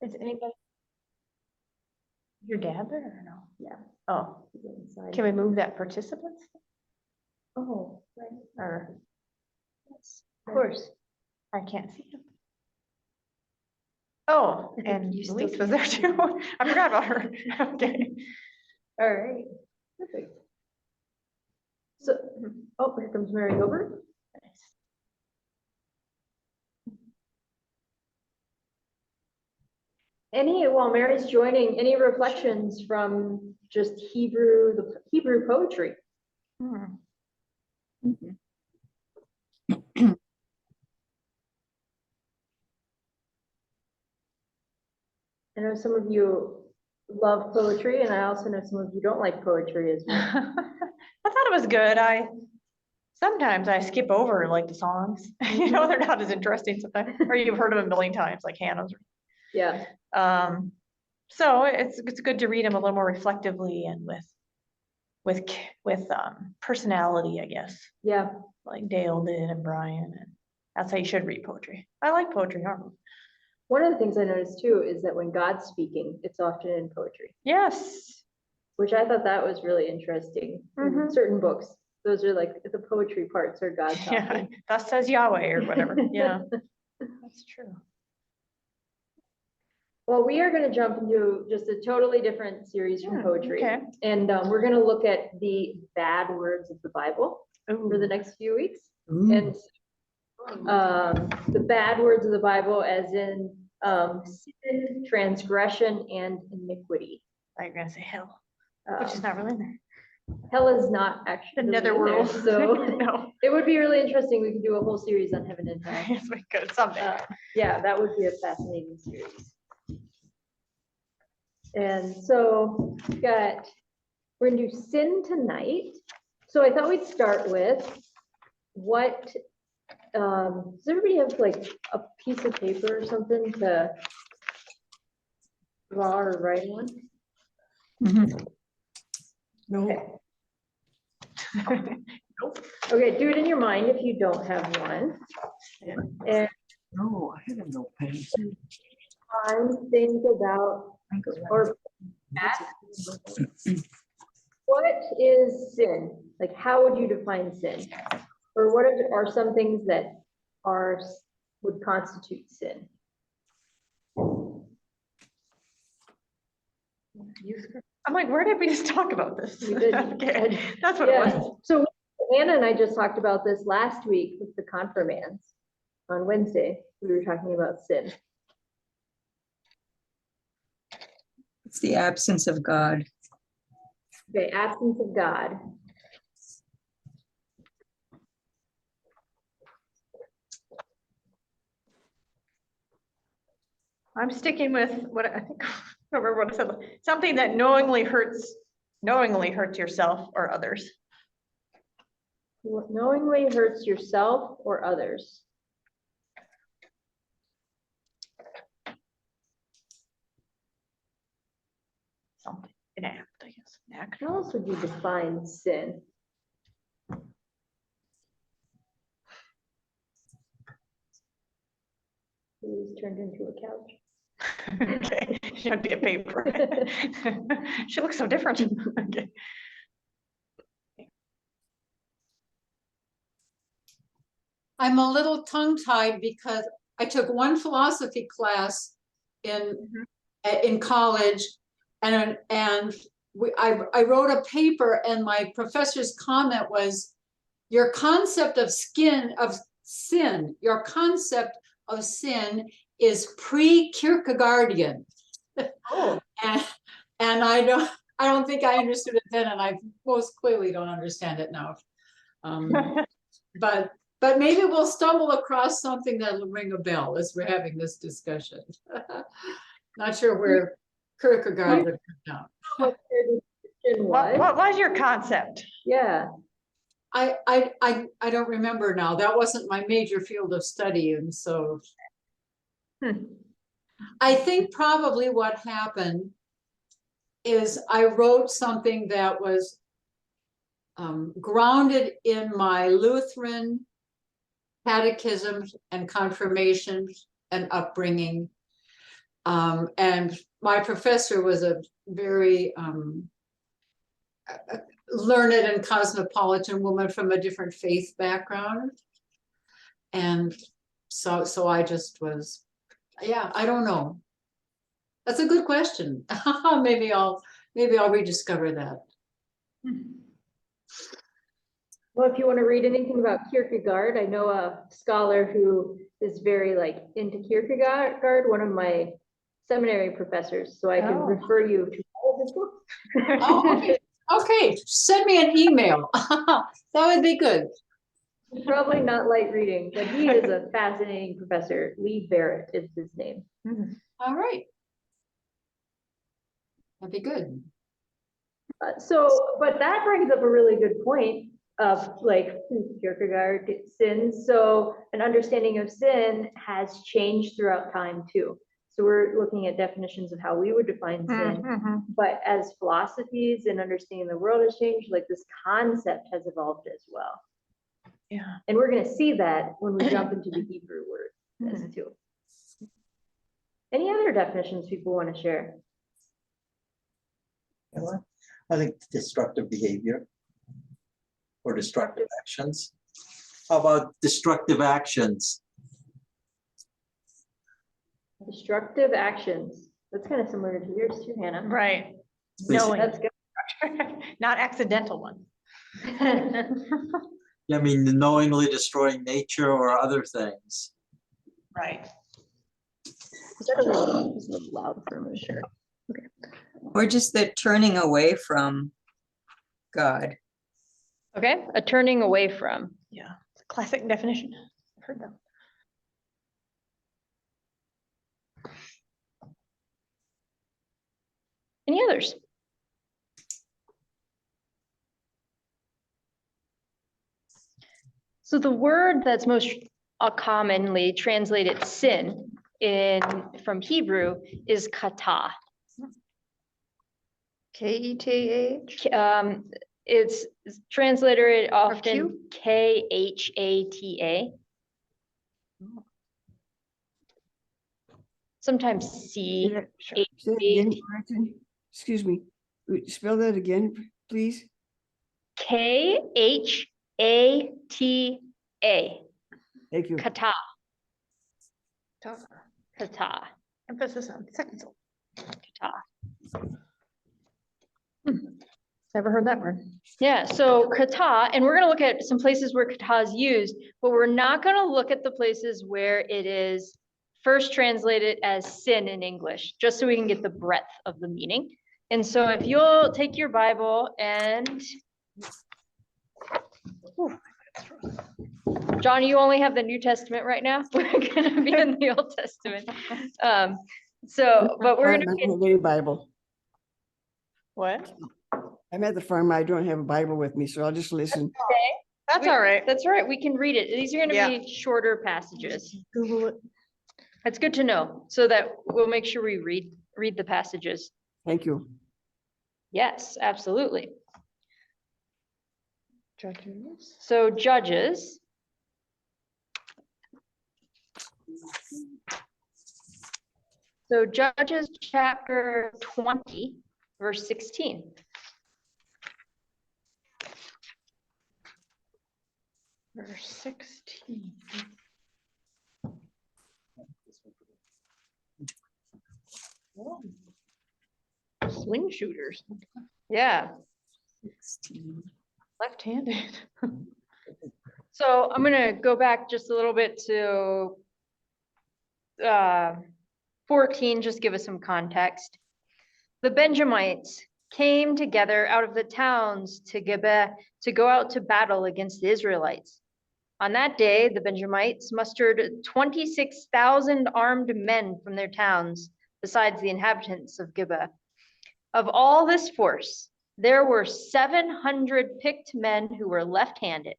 Is anybody? Your dad there or no? Yeah. Oh, Inside. can we move that participants? Oh, right. Or, Yes. of course, I can't see him. Oh, and You still Louise was there too. I forgot about her. Okay. All right. Perfect. So, oh, here comes Mary Gilbert. While Mary's joining, any reflections from just the Hebrew poetry? Hmm. I know some of you love poetry, and I also know some of you don't like poetry as well. I thought it was good. Sometimes I skip over like the songs. You know, they're not as interesting sometimes, or you've heard them a million times, like Hannah's. Yeah. So it's good to read them a little more reflectively and with personality, I guess. Yeah. Like Dale did and Brian, and that's how you should read poetry. I like poetry. One of the things I noticed too is that when God's speaking, it's often in poetry. Yes. Which I thought that was really interesting. In certain books, those are like the poetry parts are God talking. Yeah, thus says Yahweh or whatever. Yeah, that's true. Well, we are going to jump into just a totally different series from poetry. Okay. And we're going to look at the bad words of the Bible for the next few weeks. And the bad words of the Bible as in sin, transgression, and iniquity. I was going to say hell, which is not really in there. Hell is not actually the netherworld, so no. It would be really interesting. We could do a whole series on heaven and hell. Yes, we could someday. Yeah, that would be a fascinating series. And so we're gonna do sin tonight. So I thought we'd start with does everybody have like a piece of paper or something to draw or write on? No. Okay. Okay, do it in your mind if you don't have one. And No, I have no pen. think about or ask, what is sin? Like, how would you define sin? Or what are some things that would constitute sin? I'm like, where did we just talk about this? We did. Okay, that's what it was. So Anna and I just talked about this last week with the confirmands on Wednesday. We were talking about sin. It's the absence of God. Okay, absence of God. I'm sticking with what I think. I don't remember what I said. Something that knowingly hurts yourself or others. What knowingly hurts yourself or others. Something, an act, I guess. An act. How else would you define sin? He's turned into a couch. Okay, should be a paper. She looks so different. Okay. I'm a little tongue-tied because I took one philosophy class in college, and I wrote a paper, and my professor's comment was, your concept of sin is pre-Kierkegaardian. Oh. and I don't think I understood it then, and I most clearly don't understand it now. But maybe we'll stumble across something that'll ring a bell as we're having this discussion. Not sure where Kierkegaard would come down. What was your concept? Yeah. I don't remember now. That wasn't my major field of study, and so I think probably what happened is I wrote something that was grounded in my Lutheran catechisms and confirmations and upbringing, And my professor was a very learned and cosmopolitan woman from a different faith background. And so I just was, yeah, I don't know. That's a good question. Maybe I'll rediscover that. Well, if you want to read anything about Kierkegaard, I know a scholar who is very like into Kierkegaard, one of my seminary professors, so I can Oh. refer you to all of his books. Oh, okay. Okay, send me an email. That would be good. Probably not light reading, but he is a fascinating professor. Lee Barrett is his name. All right. That'd be good. But that brings up a really good point of like Kierkegaard sins. So an understanding of sin has changed throughout time too. So we're looking at definitions of how we would define sin, but as philosophies and understanding the world has changed, like this concept has evolved as well. Yeah. And we're going to see that when we jump into the Hebrew word as too. Any other definitions people want to share? I think destructive behavior or destructive actions. How about destructive actions? Destructive actions. That's kind of similar to yours too, Hannah. Right. Basically- Knowing, That's good. not accidental ones. I mean, knowingly destroying nature or other things. Right. Is that a little loud for me? Sure. Or just the turning away from God. Okay, a turning away from. Yeah, it's a classic definition. I've heard that. Any others? So the word that's most commonly translated sin from Hebrew is kata. K-E-T-H? It's translated often Q? Khata. Sometimes C. Say H- it again, Gretchen. Excuse me. Spell that again, please. Khata. Thank you. Kata. Kata. Emphasis on second syllable. Kata. Never heard that word. Yeah, so kata, and we're going to look at some places where kata is used, but we're not going to look at the places where it is first translated as sin in English, just so we can get the breadth of the meaning. And so if you'll take your Bible and John, you only have the New Testament right now. We're going to be in the Old Testament. But we're going I don't have any Bible. What? I'm at the farm. I don't have a Bible with me, so I'll just listen. That's all right. That's all right. We can read it. These are going to Yeah. be shorter passages. Google it. It's good to know so that we'll make sure we read the passages. Thank you. Yes, absolutely. Judges. So Judges. So Judges chapter 20, verse 16. Verse 16. Swing shooters, Yeah. left-handed. So I'm going to go back just a little bit to 14, just give us some context. The Benjamites came together out of the towns to Gibeah to go out to battle against the Israelites. On that day, the Benjamites mustered 26,000 armed men from their towns, besides the inhabitants of Gibeah. Of all this force, there were 700 picked men who were left-handed.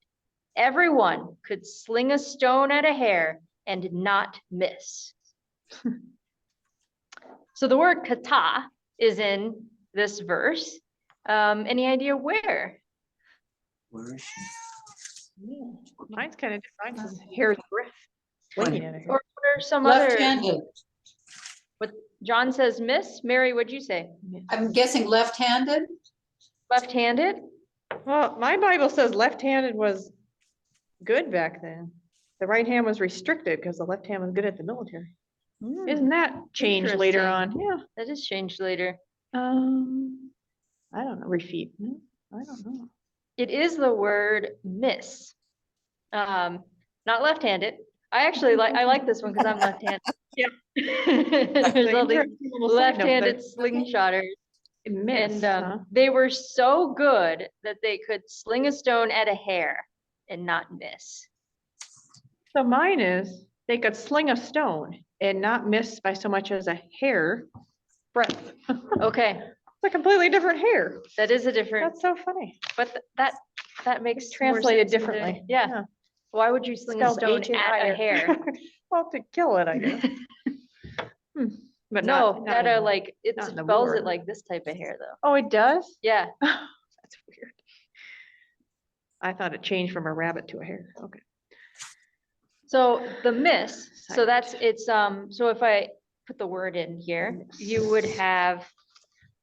Everyone could sling a stone at a hare and not miss. So the word kata is in this verse. Any idea where? Where is she? Mine's kind of different. Mine says hair's breadth. Swinging at it. Or what are some other? Left-handed. John says miss. Mary, what'd you say? I'm guessing left-handed? Left-handed? Well, my Bible says left-handed was good back then. The right hand was restricted because the left hand was good at the military. Isn't that changed later on? Yeah. That is changed later. I don't know, refeed. I don't know. It is the word miss. Not left-handed. I like this one because I'm left-handed. Yeah. There's all these Interesting little side note left-handed that- slingshotters. Miss, And huh? they were so good that they could sling a stone at a hair and not miss. So mine is, they could sling a stone and not miss by so much as a hair breadth. It's Okay, a completely different hair. that is a different, That's so funny. but that makes more Translated sense into- differently. Yeah. Why would you sling a Spelled stone at a H-A-I-R. hair? Well, to kill it, I guess. But No, not that in- like, it not in the spells war. it like this type of hair though. Oh, it does? Yeah, That's weird. I thought it changed from a rabbit to a hare. Okay. so the miss, so Silent. that's, it's, so if I put the word in here, you would have,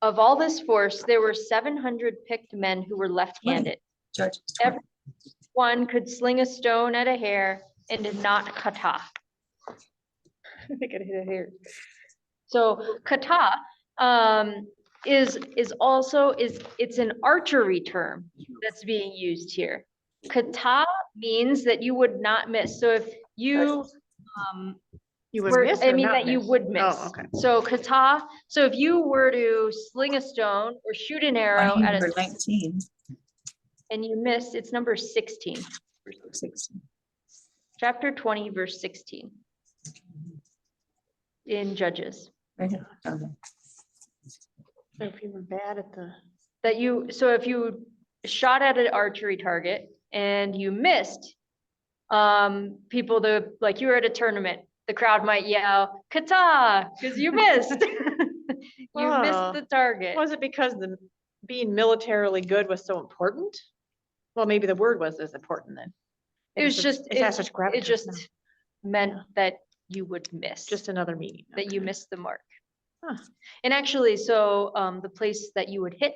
of all this force, there were 700 picked men who were left-handed. Judges. Everyone could sling a stone at a hair and did not kata. They could hit a hare. So kata is also it's an archery term that's being used here. Kata means that you would not miss. So if you You would were, miss I or mean not that you miss? would miss. Oh, okay. So kata, so if you were to sling a stone or shoot an arrow at Number a 19. and you missed, it's number 16. 16. Chapter 20, verse 16. In Judges. Right here. Okay. So if you were bad at the. That you, so if you shot at an archery target and you missed, people, like you were at a tournament, the crowd might yell, kata, because you missed. You Oh. missed the target. Was it because being militarily good was so important? Well, maybe the word was as important then. It was just, It has such it gravitas just now. meant Yeah. that you would miss. Just another meaning. That you okay. missed the mark. Huh. And actually, so the place that you would hit,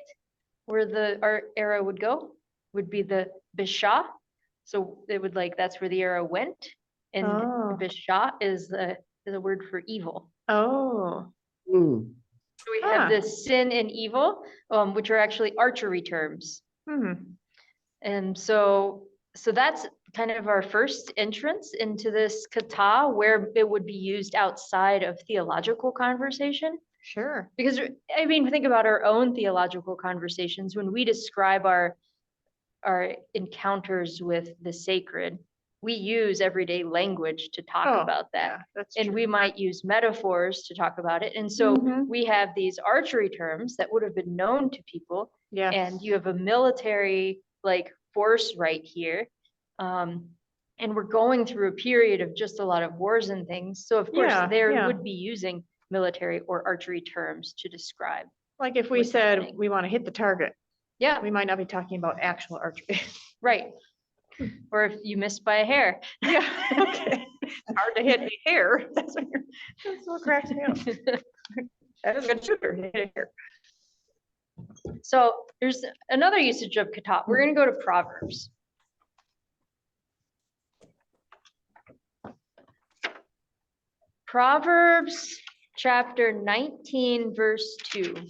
where our arrow would go, would be the bisha. So it would like, that's where the arrow went. And Oh. bisha is a word for evil. Oh. Hmm. So we have Huh. this sin and evil, which are actually archery terms. Hmm. And so that's kind of our first entrance into this kata, where it would be used outside of theological conversation. Sure. Because, I mean, think about our own theological conversations. When we describe our encounters with the sacred, we use everyday language to talk Oh, about that. Yeah, that's And true. we might use metaphors to talk about it. And so Mhm. we have these archery terms that would have been known to people. Yeah. And you have a military like force right here. And we're going through a period of just a lot of wars and things. So of course, Yeah, there yeah. would be using military or archery terms to describe. Like if we what's said happening. we want to hit the target, Yeah, we might not be talking about actual archery. right. Or if you missed by a hair. Yeah, okay. Hard to hit a hair. That's what cracks me up. That is a good shooter, hit a hair. So there's another usage of kata. We're gonna go to Proverbs. Proverbs chapter 19, verse 2.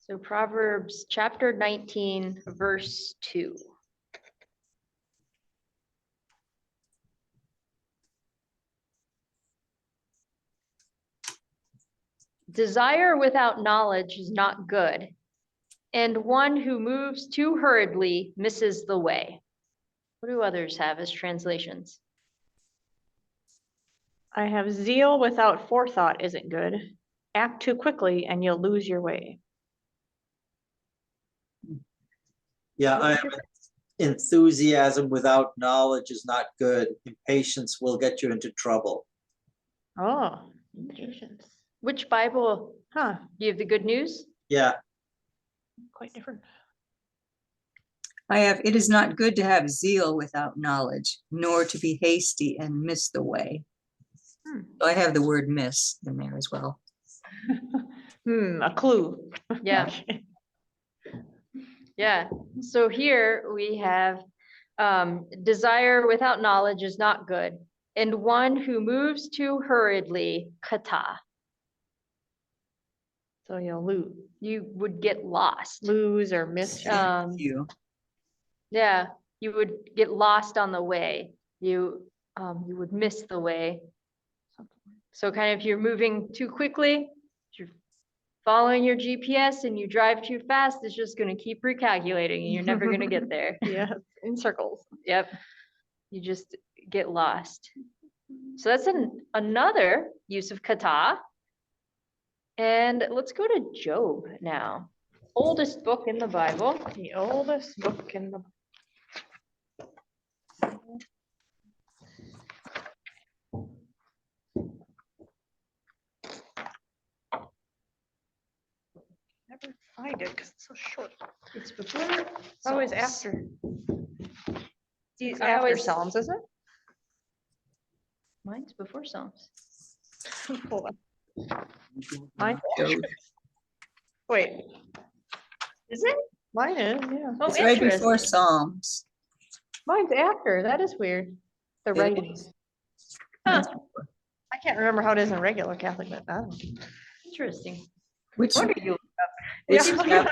So Proverbs chapter 19, verse 2. Desire without knowledge is not good, and one who moves too hurriedly misses the way. What do others have as translations? I have zeal without forethought isn't good. Act too quickly and you'll lose your way. Yeah, I enthusiasm without knowledge is not good. Impatience will get you into trouble. Oh, impatience. Which Bible? Huh, Do you have the good news? Yeah, quite different. I have, it is not good to have zeal without knowledge, nor to be hasty and miss the way. Hmm. So I have the word miss in there as well. A clue. Yeah. Yeah, so here we have, desire without knowledge is not good, and one who moves too hurriedly, kata, So you'll lose, you would get lost. or miss. You, Yeah, you would get lost on the way. You would miss the way. So kind of if you're moving too quickly, you're following your GPS and you drive too fast, it's just gonna keep recalculating and you're never gonna get there. Yeah, in circles. Yep. You just get lost. So that's another use of kata. And let's go to Job now. Oldest book in the Bible. The oldest book in the. Never find it because it's so short. It's before. Always Psalms. after. See, It's I after always- Psalms, is it? Mine's before Psalms. Hold on. Mine, Job. wait, Is it? mine is, yeah. Oh, It's right before interesting. Psalms. Mine's after. That is weird. The It writing. is. Huh. I can't remember how it is in regular Catholic, but I don't know. Interesting. Which, What are you? which Yeah,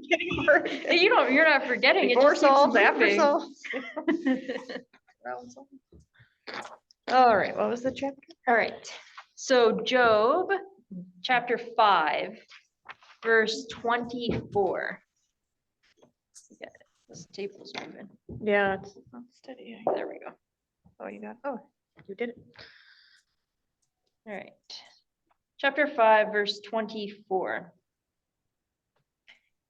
chapter? Hey, you're not forgetting. It Before just keeps Psalms, after moving. Psalms. Around Psalms. All right, what was the chapter? All right, so Job, chapter 5, verse 24. Yeah, this table's moving. Yeah, it's not steady. There we go. Oh, you got, oh, you did it. All right. Chapter 5, verse 24.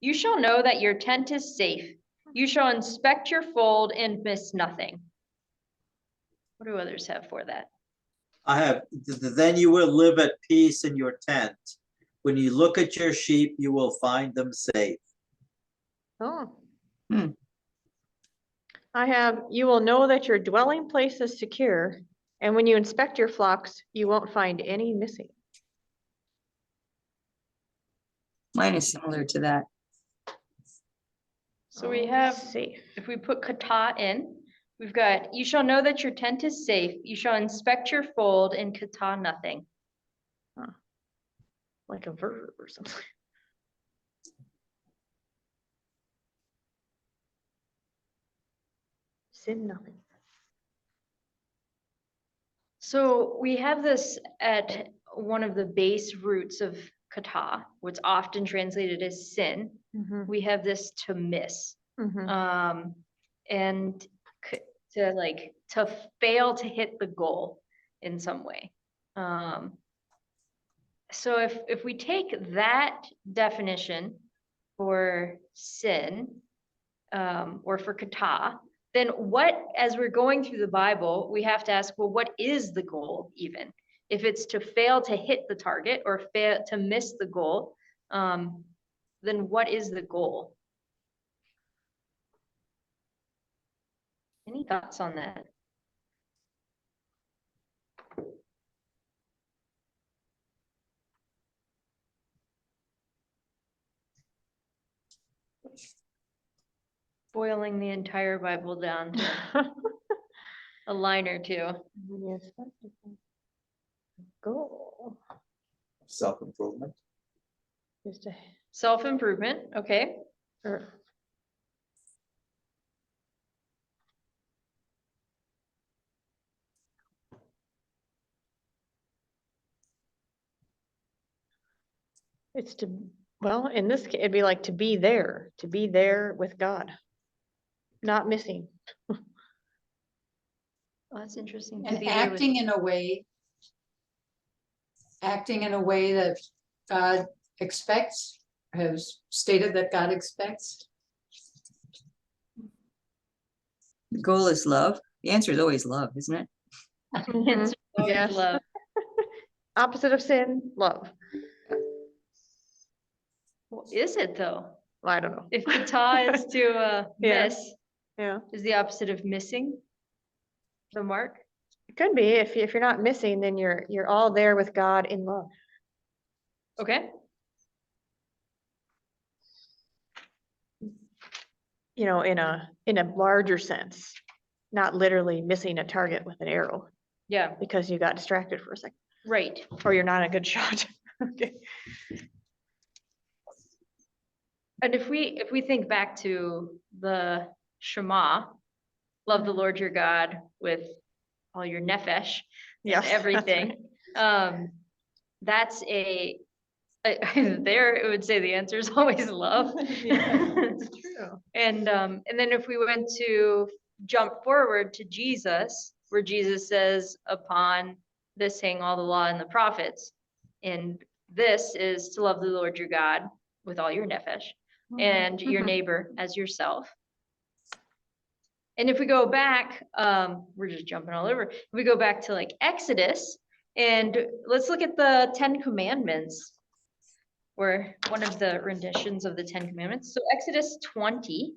You shall know that your tent is safe. You shall inspect your fold and miss nothing. What do others have for that? I have, then you will live at peace in your tent. When you look at your sheep, you will find them safe. Oh. Hmm. I have, you will know that your dwelling place is secure, and when you inspect your flocks, you won't find any missing. Mine is similar to that. So we have, Safe. if we put kata in, we've got, you shall know that your tent is safe. You shall inspect your fold and kata nothing. Like a verb or something. Sin nothing. So we have this at one of the base roots of kata, what's often translated as sin. We have this to miss. And to fail to hit the goal in some way. So if we take that definition for sin, or for kata, then what, as we're going through the Bible, we have to ask, well, what is the goal even? If it's to fail to hit the target or fail to miss the goal, then what is the goal? Any thoughts on that? Boiling the entire Bible down to a line or two. Yes. Goal Self-improvement. is to, Self-improvement, okay. or it's to, well, in this case, it'd be like to be there with God, not missing. Oh, that's interesting. to And be there with- acting in a way that God expects, has stated that God expects. The goal is love. The answer is always love, isn't it? It's always Yes. love. Opposite of sin, love. Well, is it though? I don't know. If kata is to Yeah. miss, Yeah, is the opposite of missing the mark? it could be. If you're not missing, then you're all there with God in love. Okay, You know, in a larger sense, not literally missing a target with an arrow yeah, because you got distracted for a second, right. or you're not a good shot. Okay. And if we think back to the Shema, love the Lord your God with all your nefesh Yeah, and that's everything. That's there, it would say the answer is always love. It's true. And then if we went to jump forward to Jesus, where Jesus says, upon this hang all the law and the prophets. And this is to love the Lord your God with all your nefesh and your neighbor as yourself. And if we go back, we're just jumping all over. If we go back to like Exodus, and let's look at the 10 Commandments, or one of the renditions of the 10 Commandments. So Exodus 20.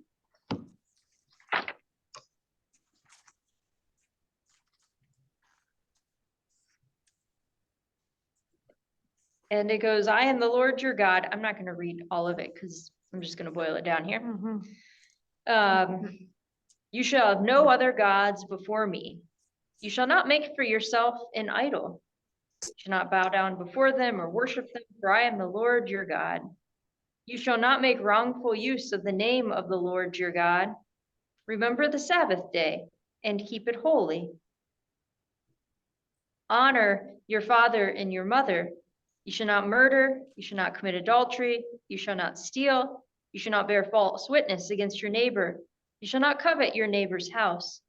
And it goes, I am the Lord your God. I'm not going to read all of it because I'm just going to boil it down here. You shall have no other gods before me. You shall not make for yourself an idol. You shall not bow down before them or worship them, for I am the Lord your God. You shall not make wrongful use of the name of the Lord your God. Remember the Sabbath day and keep it holy. Honor your father and your mother. You shall not murder. You shall not commit adultery. You shall not steal. You shall not bear false witness against your neighbor. You shall not covet your neighbor's house.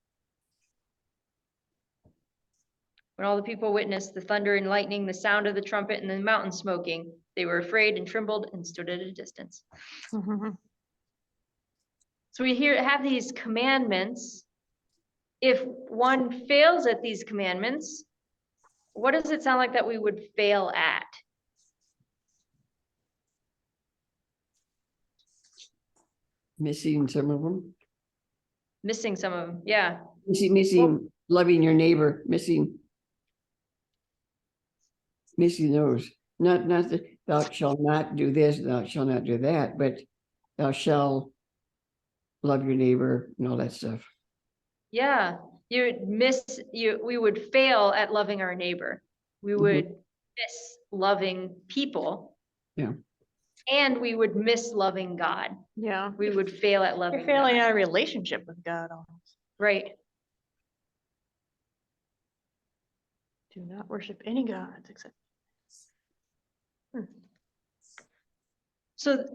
When all the people witnessed the thunder and lightning, the sound of the trumpet, and the mountain smoking, they were afraid and trembled and stood at a distance. So we have these commandments. If one fails at these commandments, what does it sound like that we would fail at? Missing some of them, Missing some of them, yeah. missing loving your neighbor, missing those. Not that thou shalt not do this, thou shalt not do that, but thou shalt love your neighbor and all that stuff. Yeah, we would fail at loving our neighbor. We would miss loving people. Yeah. And we would miss loving God. Yeah. We would fail at loving You're failing God. at a relationship with God almost. Right. Do not worship any gods except. So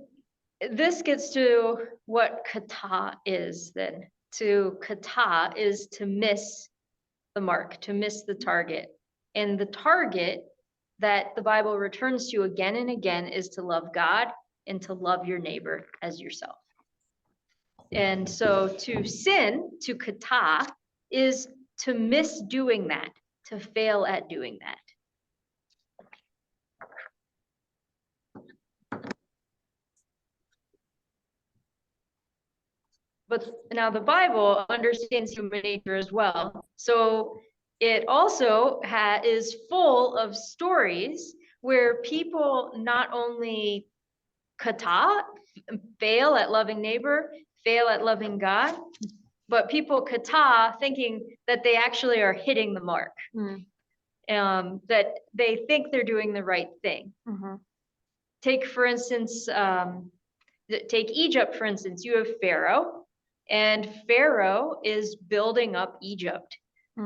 this gets to what kata is then. To kata is to miss the mark, to miss the target. And the target that the Bible returns to again and again is to love God and to love your neighbor as yourself. And so to sin, to kata, is to miss doing that, to fail at doing that. But now the Bible understands human nature as well. So it also is full of stories where people not only kata, fail at loving neighbor, fail at loving God, but people kata thinking that they actually are hitting the mark, that they think they're doing the right thing. Take, for instance, take Egypt, for instance. You have Pharaoh, and Pharaoh is building up Egypt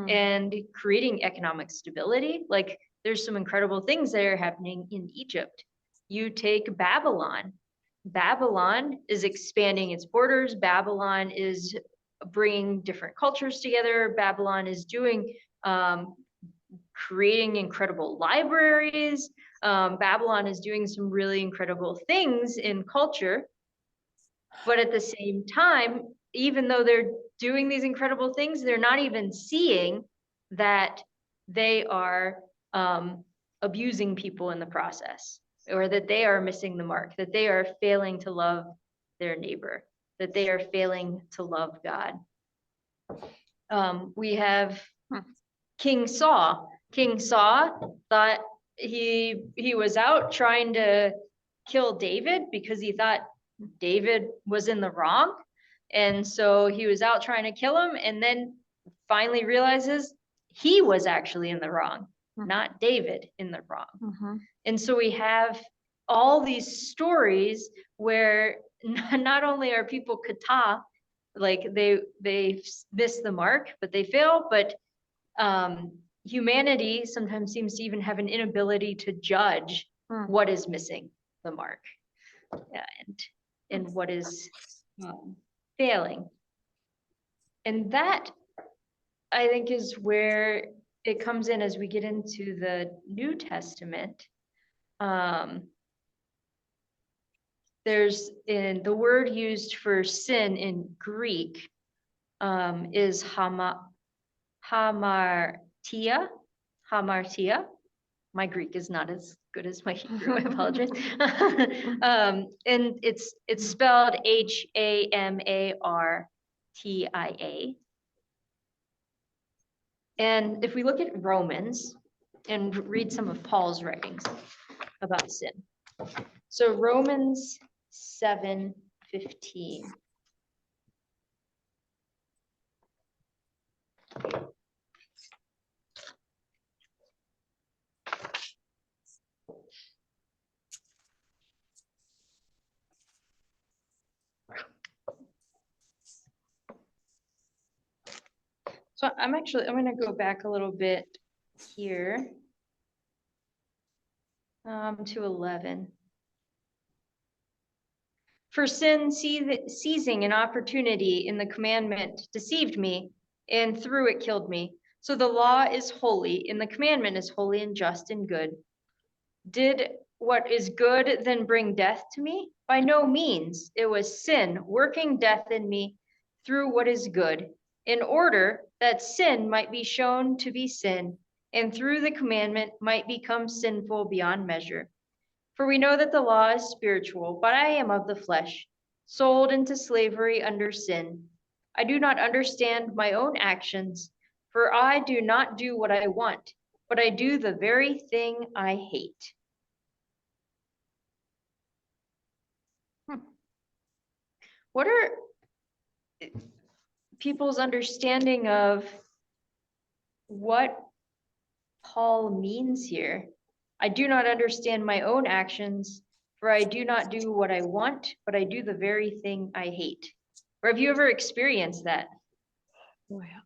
and creating economic stability. Like, there's some incredible things that are happening in Egypt. You take Babylon. Babylon is expanding its borders. Babylon is bringing different cultures together. Babylon is doing, creating incredible libraries. Babylon is doing some really incredible things in culture. But at the same time, even though they're doing these incredible things, they're not even seeing that they are abusing people in the process, or that they are missing the mark, that they are failing to love their neighbor, that they are failing to love God. We have King Saul. King Saul thought he was out trying to kill David because he thought David was in the wrong. And so he was out trying to kill him, and then finally realizes he was actually in the wrong, not David in the wrong. And so we have all these stories where not only are people kata, like they miss the mark, but they fail, but humanity sometimes seems to even have an inability to judge what is missing the mark, and what is failing. And that, I think, is where it comes in as we get into the New Testament. There's in the word used for sin in Greek is hamartia. My Greek is not as good as my Hebrew, I apologize. And it's spelled Hamartia. And if we look at Romans and read some of Paul's writings about sin. So Romans 7:15. So I'm going to go back a little bit here to 11. For sin seizing an opportunity in the commandment deceived me, and through it killed me. So the law is holy, and the commandment is holy and just and good. Did what is good then bring death to me? By no means. It was sin working death in me through what is good, in order that sin might be shown to be sin, and through the commandment might become sinful beyond measure. For we know that the law is spiritual, but I am of the flesh, sold into slavery under sin. I do not understand my own actions, for I do not do what I want, but I do the very thing I hate. What are people's understanding of what Paul means here? I do not understand my own actions, for I do not do what I want, but I do the very thing I hate. Or have you ever experienced that? Oh, yeah.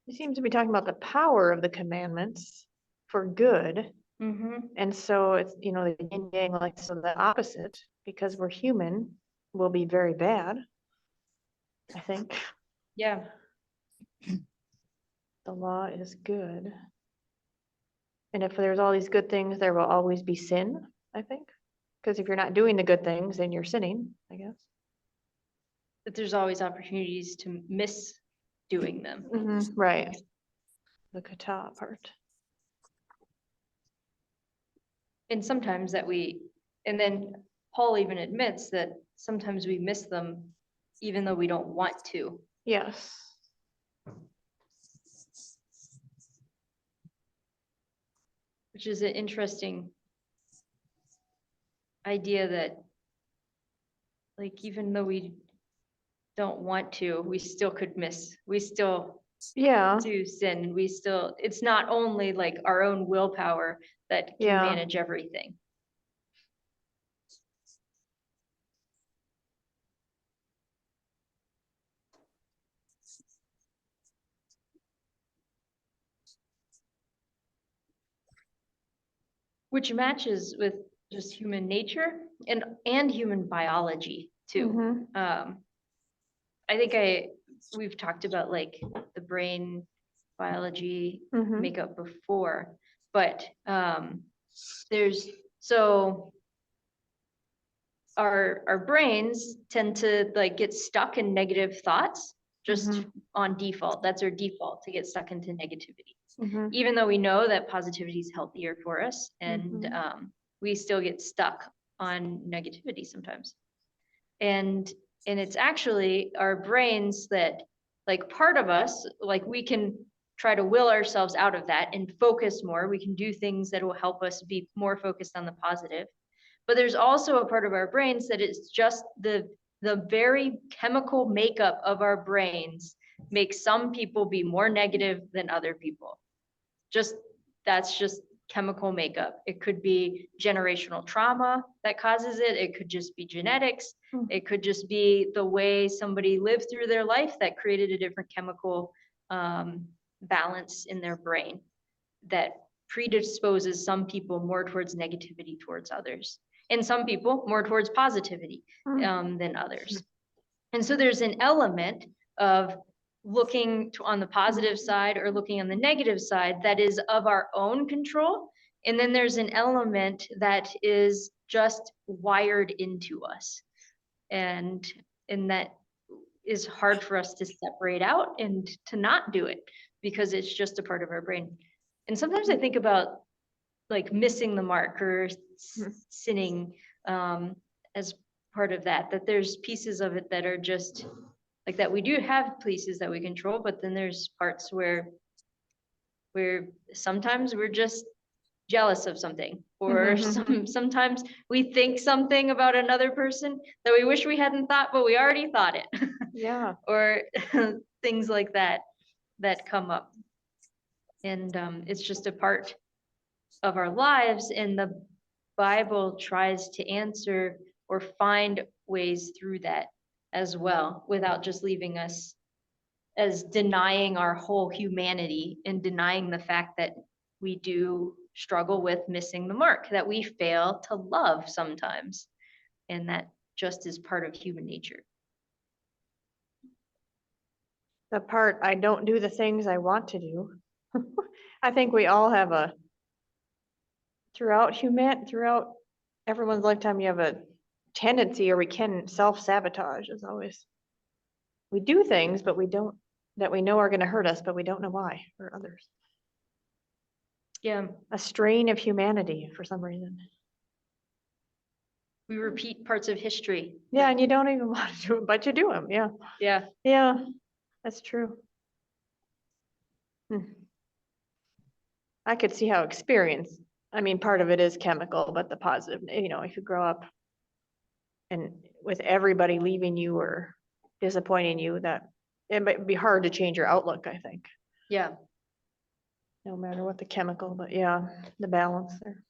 He seems to be talking about the power of the commandments for good. And so it's, the yin yang, like, so the opposite, because we're human, will be very bad, I think. Yeah. The law is good. And if there's all these good things, there will always be sin, I think. Because if you're not doing the good things, then you're sinning, I guess. But there's always opportunities to miss doing them. Right. The kata part. And sometimes and then Paul even admits that sometimes we miss them even though we don't want to. Yes. Which is an interesting idea that, like, even though we don't want to, we still could miss. We still Yeah. do sin, and it's not only like our own willpower that can Yeah. manage everything. Which matches with just human nature and human biology too. Mhm. I think we've talked about like the brain biology Mhm. makeup before, but there's so our brains tend to like get stuck in negative thoughts just Mhm. on default. That's our default, to get stuck into negativity. Mhm. Even though we know that positivity is healthier for us, and Mhm. we still get stuck on negativity sometimes. And it's actually our brains that, like, part of us, like, we can try to will ourselves out of that and focus more. We can do things that will help us be more focused on the positive. But there's also a part of our brains that is just the very chemical makeup of our brains makes some people be more negative than other people. That's just chemical makeup. It could be generational trauma that causes it. It could just be genetics. It could just be the way somebody lived through their life that created a different chemical balance in their brain that predisposes some people more towards negativity towards others, and some people more towards positivity than others. And so there's an element of looking on the positive side or looking on the negative side that is of our own control. And then there's an element that is just wired into us. And that is hard for us to separate out and to not do it, because it's just a part of our brain. And sometimes I think about like missing the mark or sinning as part of that there's pieces of it that are just like that. We do have pieces that we control, but then there's parts where sometimes we're just jealous of something, or sometimes we think something about another person that we wish we hadn't thought, but we already thought it. Yeah. Or things like that come up. And it's just a part of our lives, and the Bible tries to answer or find ways through that as well, without just leaving us as denying our whole humanity and denying the fact that we do struggle with missing the mark, that we fail to love sometimes, and that just is part of human nature. The part, I don't do the things I want to do. I think we all have throughout everyone's lifetime, you have a tendency, or we can self-sabotage as always. We do things, but that we know are going to hurt us, but we don't know why, or others. Yeah. A strain of humanity for some reason. We repeat parts of history. Yeah, and you don't even want to do it, but you do them. Yeah. Yeah. Yeah, that's true. I could see how experience, I mean, part of it is chemical, but the positive, if you grow up and with everybody leaving you or disappointing you, that it might be hard to change your outlook, I think. Yeah. No matter what the chemical, but yeah, the balance there.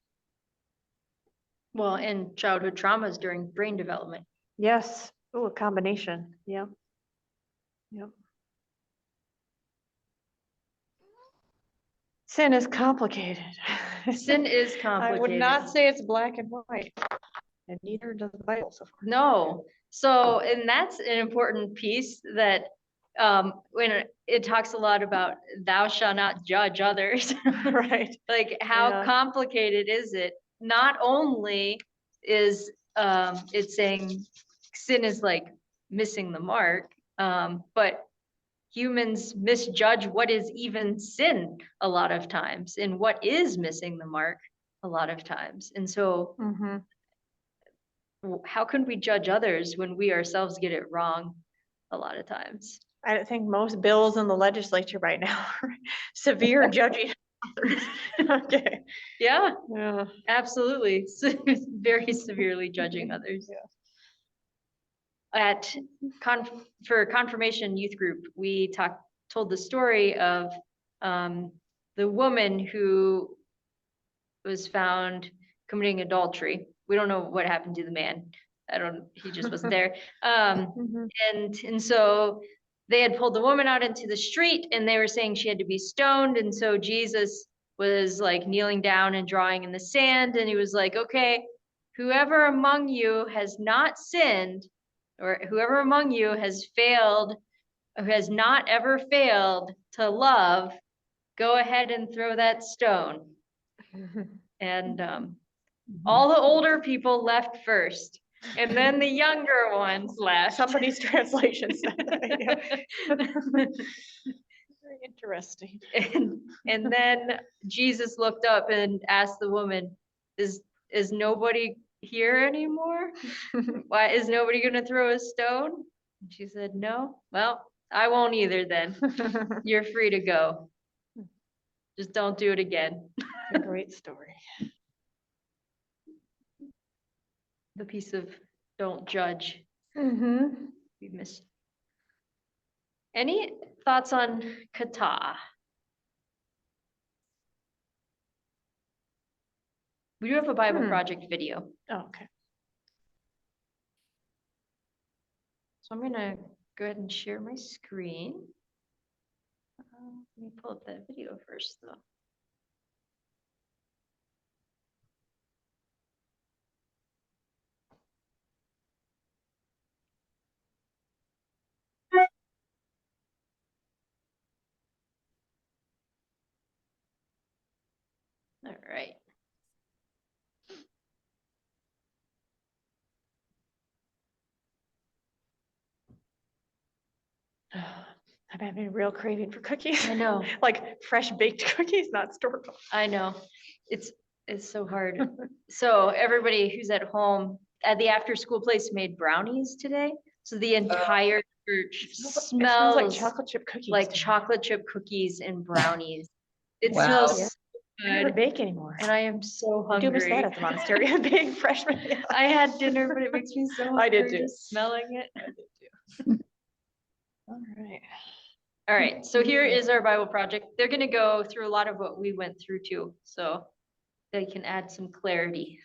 Well, and childhood traumas during brain development. Yes. Oh, a combination. Yeah. Yep. Sin is complicated. Sin is complicated. I would not say it's black and white, and neither does the Bible so far. No. So, and that's an important piece that when it talks a lot about thou shalt not judge others, Right. like how Yeah. complicated is it? Not only is it saying sin is like missing the mark, but humans misjudge what is even sin a lot of times, and what is missing the mark a lot of times. And so how can we judge others when we ourselves get it wrong a lot of times? I think most bills in the legislature right now are severe judging others. Okay. Yeah, Yeah. absolutely. Very severely judging others. For confirmation youth group, we told the story of the woman who was found committing adultery. We don't know what happened to the man. He just wasn't there. And so they had pulled the woman out into the street, and they were saying she had to be stoned. And so Jesus was like kneeling down and drawing in the sand. And he was like, okay, whoever among you has not sinned, or whoever among you has failed, who has not ever failed to love, go ahead and throw that stone. And all the older people left first, and then the younger ones left. Somebody's translation said that, yeah. Very interesting. And then Jesus looked up and asked the woman, is nobody here anymore? Why is nobody gonna throw a stone? And she said, no. Well, I won't either then. You're free to go. Just don't do it again. A great story. The piece of don't judge. Mm-hmm. We missed. Any thoughts on kata? We do have a Bible Project video. Oh, okay. So I'm gonna go ahead and share my screen. Let me pull up that video first, though. All right. I'm having a real craving for cookies. I know. Like fresh baked cookies, not store bought. I know. It's so hard. So everybody who's at home, at the after school place made brownies today. So the entire church It smells smells like chocolate chip cookies. like to me. chocolate chip cookies and brownies. It Wow. smells I so don't good, bake anymore. and I am so I do miss hungry. that at the monastery, being freshman. I had dinner, but it makes me so hungry I did too. just smelling it. All right. All right, so here is our Bible project. They're gonna go through a lot of what we went through too, so they can add some clarity.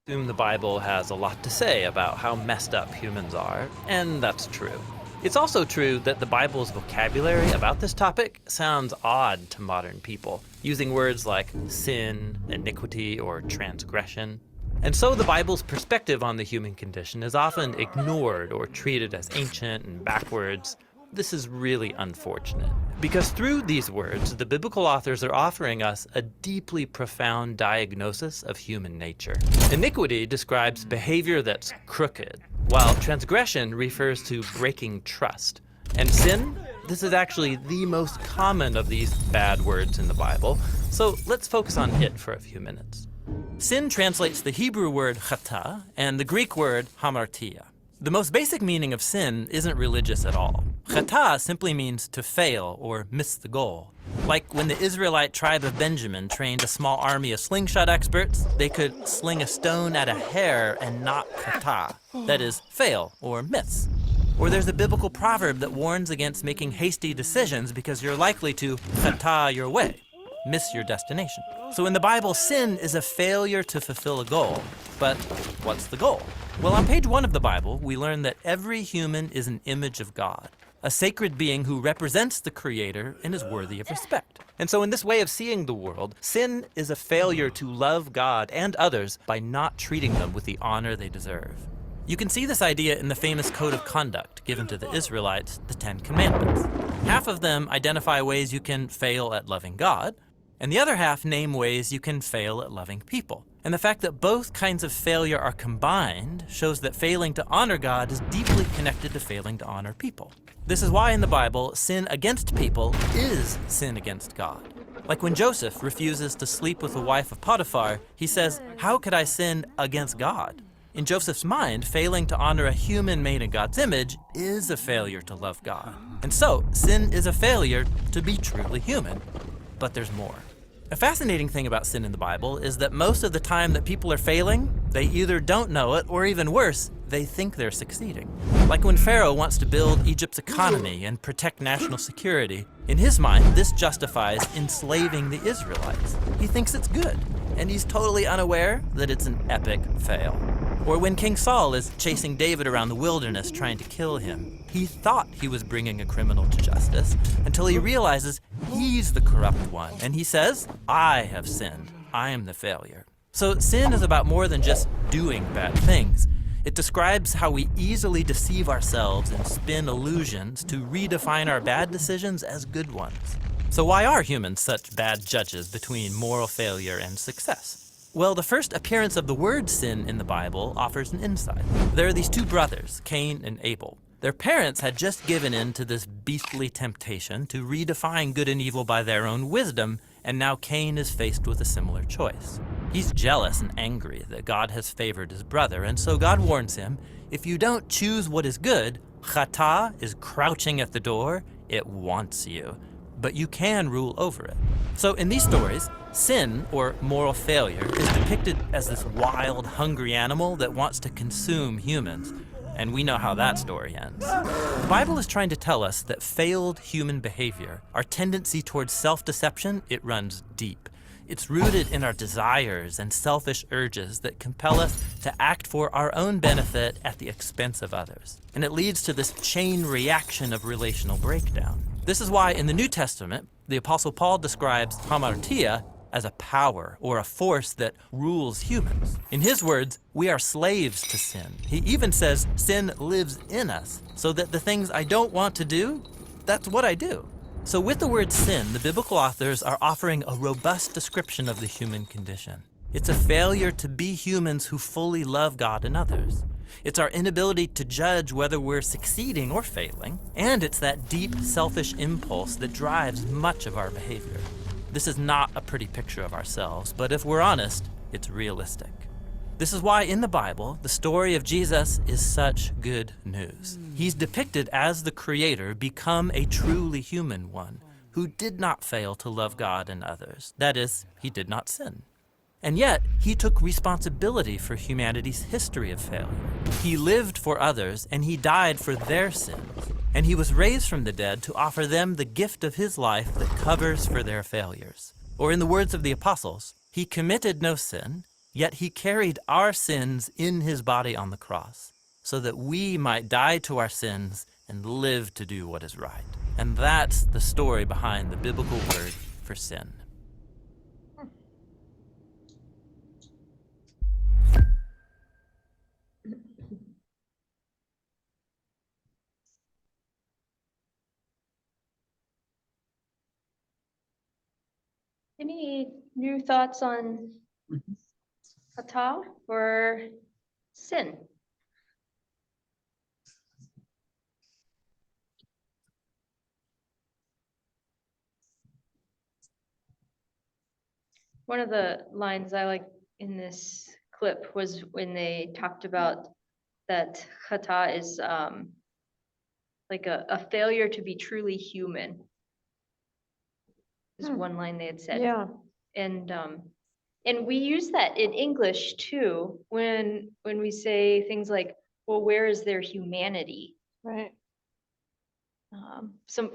The Bible has a lot to say about how messed up humans are, and that's true. It's also true that the Bible's vocabulary about this topic sounds odd to modern people, using words like sin, iniquity, or transgression. And so the Bible's perspective on the human condition is often ignored or treated as ancient and backwards. This is really unfortunate, because through these words, the biblical authors are offering us a deeply profound diagnosis of human nature. Iniquity describes behavior that's crooked, while transgression refers to breaking trust. And sin, this is actually the most common of these bad words in the Bible, so let's focus on it for a few minutes. Sin translates the Hebrew word chata and the Greek word hamartia. The most basic meaning of sin isn't religious at all. Chata simply means to fail or miss the goal. Like when the Israelite tribe of Benjamin trained a small army of slingshot experts, they could sling a stone at a hare and not chata, that is, fail or miss. Or there's a biblical proverb that warns against making hasty decisions because you're likely to chata your way, miss your destination. So in the Bible, sin is a failure to fulfill a goal. But what's the goal? Well, on page 1 of the Bible, we learn that every human is an image of God, a sacred being who represents the Creator and is worthy of respect. And so in this way of seeing the world, sin is a failure to love God and others by not treating them with the honor they deserve. You can see this idea in the famous code of conduct given to the Israelites, the 10 Commandments. Half of them identify ways you can fail at loving God, and the other half name ways you can fail at loving people. And the fact that both kinds of failure are combined shows that failing to honor God is deeply connected to failing to honor people. This is why in the Bible, sin against people is sin against God. Like when Joseph refuses to sleep with the wife of Potiphar, he says, "How could I sin against God?" In Joseph's mind, failing to honor a human made in God's image is a failure to love God. And so, sin is a failure to be truly human. But there's more. A fascinating thing about sin in the Bible is that most of the time that people are failing, they either don't know it, or even worse, they think they're succeeding. Like when Pharaoh wants to build Egypt's economy and protect national security, in his mind, this justifies enslaving the Israelites. He thinks it's good, and he's totally unaware that it's an epic fail. Or when King Saul is chasing David around the wilderness trying to kill him, he thought he was bringing a criminal to justice until he realizes He's the corrupt one, and he says, I have sinned. I am the failure. So sin is about more than just doing bad things. It describes how we easily deceive ourselves and spin illusions to redefine our bad decisions as good ones. So why are humans such bad judges between moral failure and success? Well, the first appearance of the word sin in the Bible offers an insight. There are these two brothers, Cain and Abel. Their parents had just given in to this beastly temptation to redefine good and evil by their own wisdom, and now Cain is faced with a similar choice. He's jealous and angry that God has favored his brother, and so God warns him, if you don't choose what is good, Chata is crouching at the door, it wants you, but you can rule over it. So in these stories, sin, or moral failure, is depicted as this wild, hungry animal that wants to consume humans. And we know how that story ends. The Bible is trying to tell us that failed human behavior, our tendency towards self-deception, it runs deep. It's rooted in our desires and selfish urges that compel us to act for our own benefit at the expense of others. And it leads to this chain reaction of relational breakdown. This is why in the New Testament, the Apostle Paul describes hamartia as a power or a force that rules humans. In his words, we are slaves to sin. He even says sin lives in us, so that the things I don't want to do, that's what I do. So with the word sin, the biblical authors are offering a robust description of the human condition. It's a failure to be humans who fully love God and others. It's our inability to judge whether we're succeeding or failing, and it's that deep, selfish impulse that drives much of our behavior. This is not a pretty picture of ourselves, but if we're honest, it's realistic. This is why in the Bible, the story of Jesus is such good news. He's depicted as the Creator become a truly human one who did not fail to love God and others. That is, he did not sin. And yet, he took responsibility for humanity's history of failure. He lived for others, and he died for their sins. And he was raised from the dead to offer them the gift of his life that covers for their failures. Or in the words of the apostles, he committed no sin, yet he carried our sins in his body on the cross, so that we might die to our sins and live to do what is right. And that's the story behind the biblical word for sin. Any new thoughts on Chata or sin? One of the lines I like in this clip was when they talked about that Chata is like a failure to be truly human. Is one line they had said. Yeah. And we use that in English too, when we say things like, well, where is their humanity? Right. Some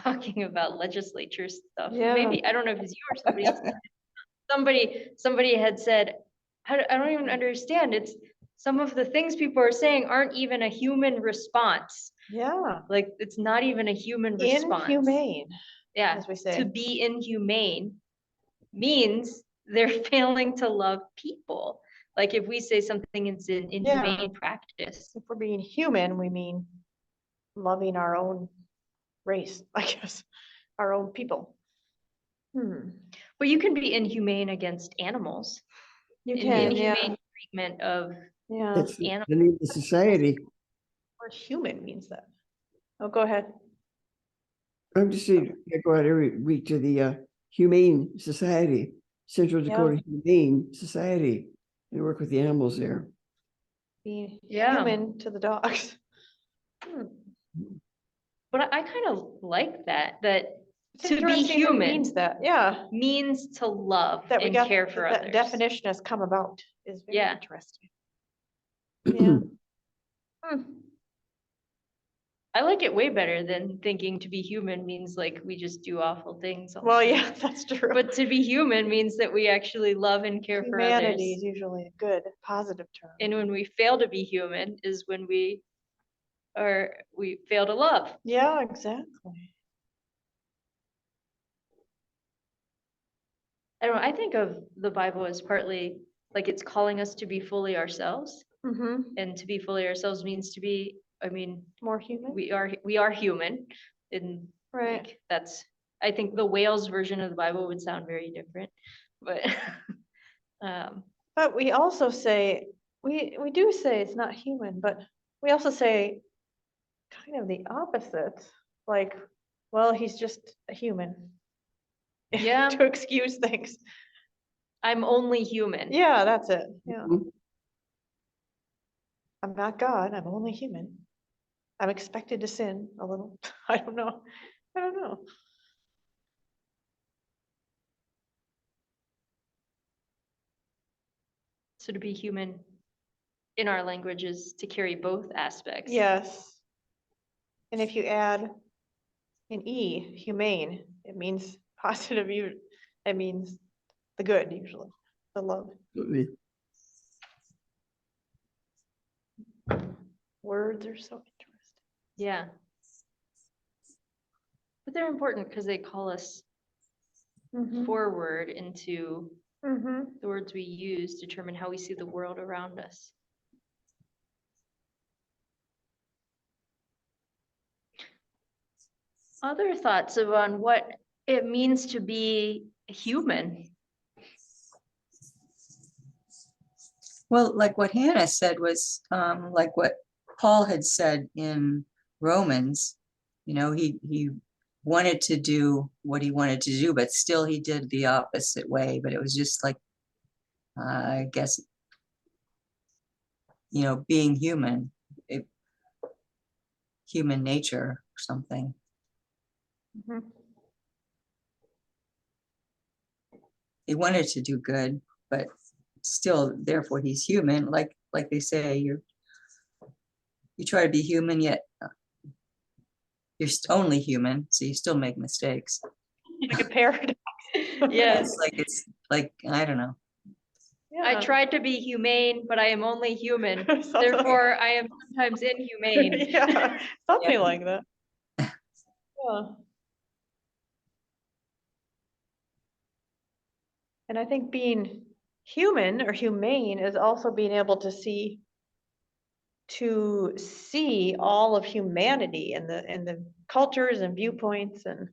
talking about legislature stuff. Yeah. Maybe, I don't know if it's you or somebody else. Somebody had said, I don't even understand. It's some of the things people are saying aren't even a human response. Yeah. Like, it's not even a human response. Inhumane, Yeah, as we say. to be inhumane means they're failing to love people. Like if we say something is an inhumane practice. If we're being human, we mean loving our own race, I guess, our own people. But you can be inhumane against animals. You can, yeah. Inhumane treatment of It's the animals. need of society. Or human means that. Oh, go ahead. I'm just saying, I go out every week to the Humane Society, Central Dakota Humane Society, and work with the animals there. Being human to the dogs. But I kind of like that It's to be interesting that it human means that, means to love that we and got care for that others. definition has come about is very Yeah. interesting. Yeah. I like it way better than thinking to be human means like we just do awful things. all the Well, time. yeah, that's true. But to be human means that we actually love and care for others. Humanity is usually a good, positive term. And when we fail to be human is when we fail to love. Yeah, exactly. I don't know, I think of the Bible as partly like it's calling us to be fully ourselves. Mm-hmm. And to be fully ourselves means to be, I mean, More human. we are human. And Right. like, that's, I think the Wales version of the Bible would sound very different, but But we also say, we do say it's not human, but we also say kind of the opposite. Like, well, he's just a human. Yeah. To excuse things. I'm only human. Yeah, that's it. Yeah. Mhm. I'm not God, I'm only human. I'm expected to sin a little. I don't know. I don't know. So to be human in our language is to carry both aspects. Yes. And if you add an E, humane, it means positive, it means the good usually, the love. Absolutely. Words are so interesting. Yeah. But they're important because they call us forward into Mm-hmm. the words we use determine how we see the world around us. Other thoughts on what it means to be human? Well, like what Hannah said was like what Paul had said in Romans. You know, he wanted to do what he wanted to do, but still he did the opposite way. But it was just like, I guess, you know, being human, human nature or something. Mm-hmm. He wanted to do good, but still, therefore, he's human. Like they say, you try to be human, yet you're only human, so you still make mistakes. Like a paradox. Yes. It's like I don't know. I Yeah. tried to be humane, but I am only human. Something like- Therefore, I am sometimes inhumane. Yeah, something Yeah. like that. Yeah. And I think being human or humane is also being able to see all of humanity and the cultures and viewpoints and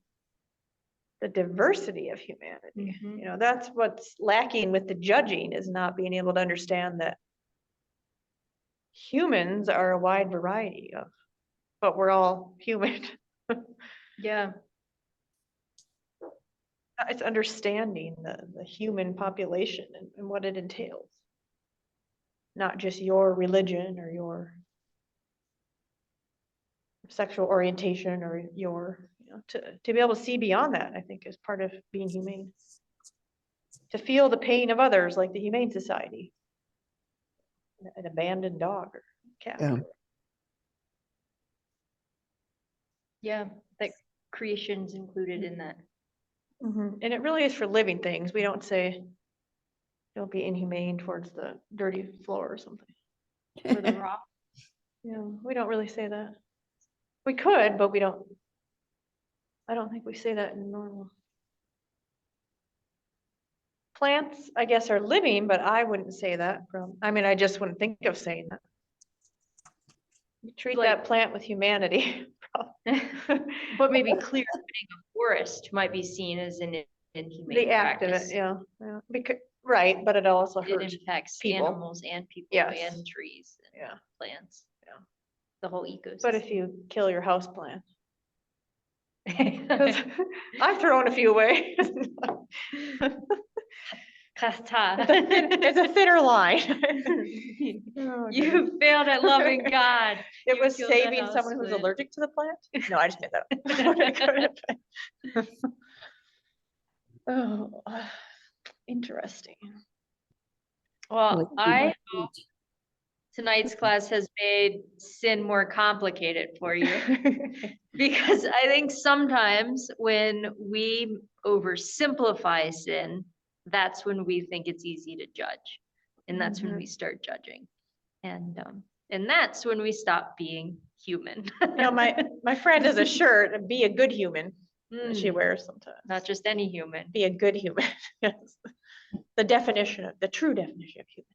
the diversity of humanity. Mhm. You know, that's what's lacking with the judging, is not being able to understand that humans are a wide variety of, but we're all human. Yeah. It's understanding the human population and what it entails. Not just your religion or your sexual orientation or your, you know, to be able to see beyond that, I think is part of being humane. To feel the pain of others, like the Humane Society. An abandoned dog or cat. Yeah. Yeah. That creation's included in that. Mhm. And it really is for living things. We don't say, don't be inhumane towards the dirty floor or something. For the rock. Yeah, we don't really say that. We could, but we don't. I don't think we say that in normal. Plants, I guess, are living, but I wouldn't say that I mean, I just wouldn't think of saying that. You treat Like- that plant with humanity. But maybe clear cutting a forest might be seen as an inhumane The act of practice. it, yeah, yeah. Because, right, but it also It hurts. impacts people. animals and people Yes. and trees and Yeah. plants. Yeah. The whole ecosystem. But if you kill your house plant. 'Cause I'm throwing a few away. It's a thinner line. Oh, goodness. You failed at loving God. It You was killed the saving someone who's houseplant. allergic to the plant? No, I just made that up. Oh, interesting. Well, I hope tonight's class has made sin more complicated for you. Because I think sometimes when we oversimplify sin, that's when we think it's easy to judge. And that's when we start judging. And that's when we stop being human. You know, my friend has a shirt, be a good human. that she wears sometimes. Not just any human. Be a good human. Yes. The definition of, the true definition of human.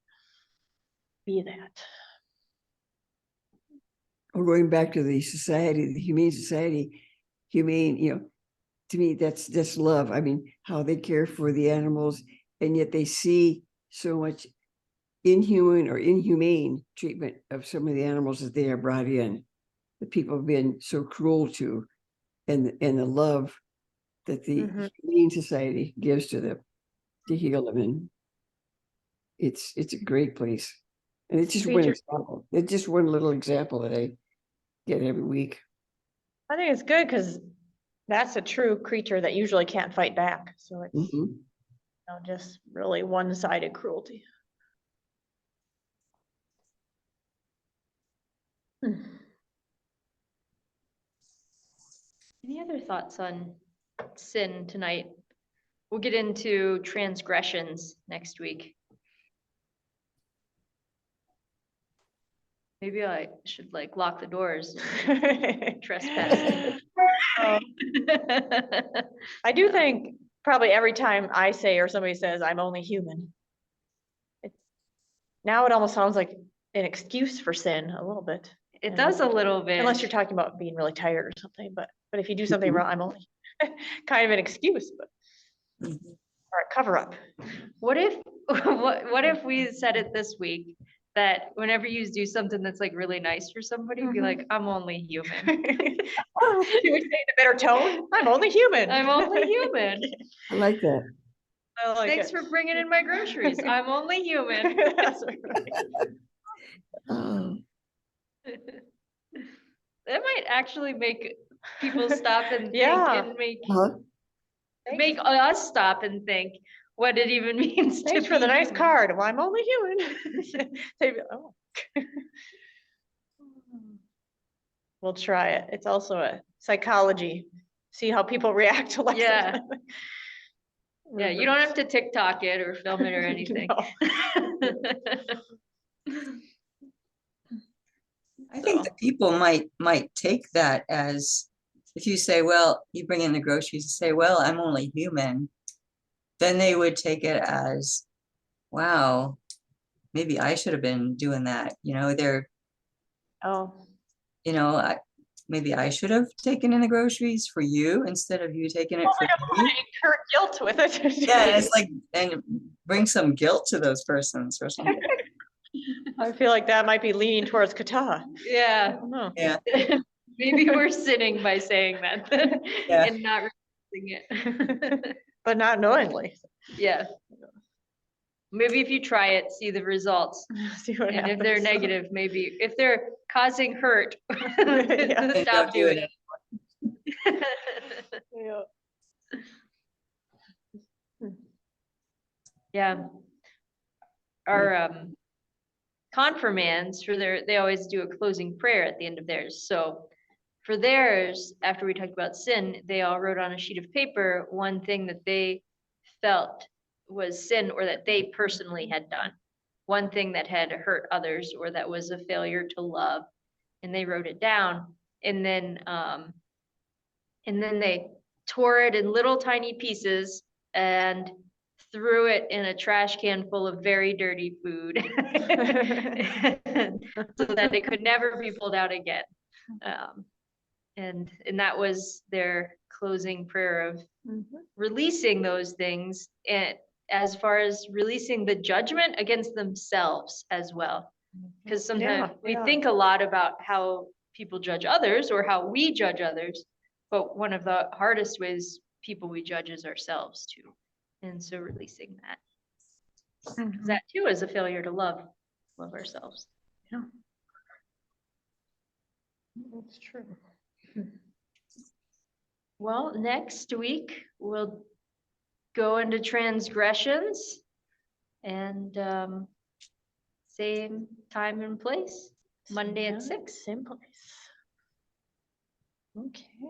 Be that. Or going back to the society, the humane society, humane, to me, that's love. I mean, how they care for the animals, and yet they see so much inhuman or inhumane treatment of some of the animals that they are brought in, that people have been so cruel to, and the love that the humane society gives to them to heal them. And it's a great place. And it's just one example. It's just one little example that I get every week. I think it's good because that's a true creature that usually can't fight back. So it's just really one-sided cruelty. Any other thoughts on sin tonight? We'll get into transgressions next week. Maybe I should like lock the doors and trespass. I do think probably every time I say or somebody says I'm only human, now it almost sounds like an excuse for sin a little bit. It does a little bit. Unless you're talking about being really tired or something, but if you do something wrong, I'm only kind of an excuse, but or a cover up. What if what if we said it this week that whenever you do something that's like really nice for somebody, be like, I'm only human. You would say in a better tone, I'm only human. I'm only human. I like that. I like Thanks it. for bringing in my groceries. I'm only human. That's right. Oh, That might actually make people stop and think Yeah. and make huh? us stop and think what it even means Thanks to for the be nice human. card. Well, I'm only human. They'd be, oh. We'll try it. It's also a psychology. See how people react to life. Yeah. Yeah, you don't have to TikTok it or film it or anything. I think that people might take that as, if you say, well, you bring in the groceries and say, well, I'm only human, then they would take it as, wow, maybe I should have been doing that. Oh. Maybe I should have taken in the groceries for you instead of you taking it for me. Incur guilt with it. Yeah, it's like, and bring some guilt to those persons or something. I feel like that might be leaning towards kata. I Yeah. don't know. Yeah. Maybe we're sinning by saying that Yeah. and not realizing it. But not knowingly. Yeah. Maybe if you try it, see the results. See what And happens. if they're negative, maybe if they're causing hurt, Yeah. stop doing it. Yeah. Yeah. Our confirmands they always do a closing prayer at the end of theirs. So for theirs, after we talked about sin, they all wrote on a sheet of paper one thing that they felt was sin or that they personally had done. One thing that had hurt others or that was a failure to love. And they wrote it down. And then they tore it in little tiny pieces and threw it in a trash can full of very dirty food so that it could never be pulled out again. And that was their closing prayer of releasing those things, and as far as releasing the judgment against themselves as well. Because sometimes we think a lot about how people judge others or how we judge others, but one of the hardest ways people we judge is ourselves too. And so releasing that. 'Cause that too is a failure to love ourselves. Yeah. That's true. Well, next week we'll go into transgressions and same time and place, Monday at 6. Same place. Okay.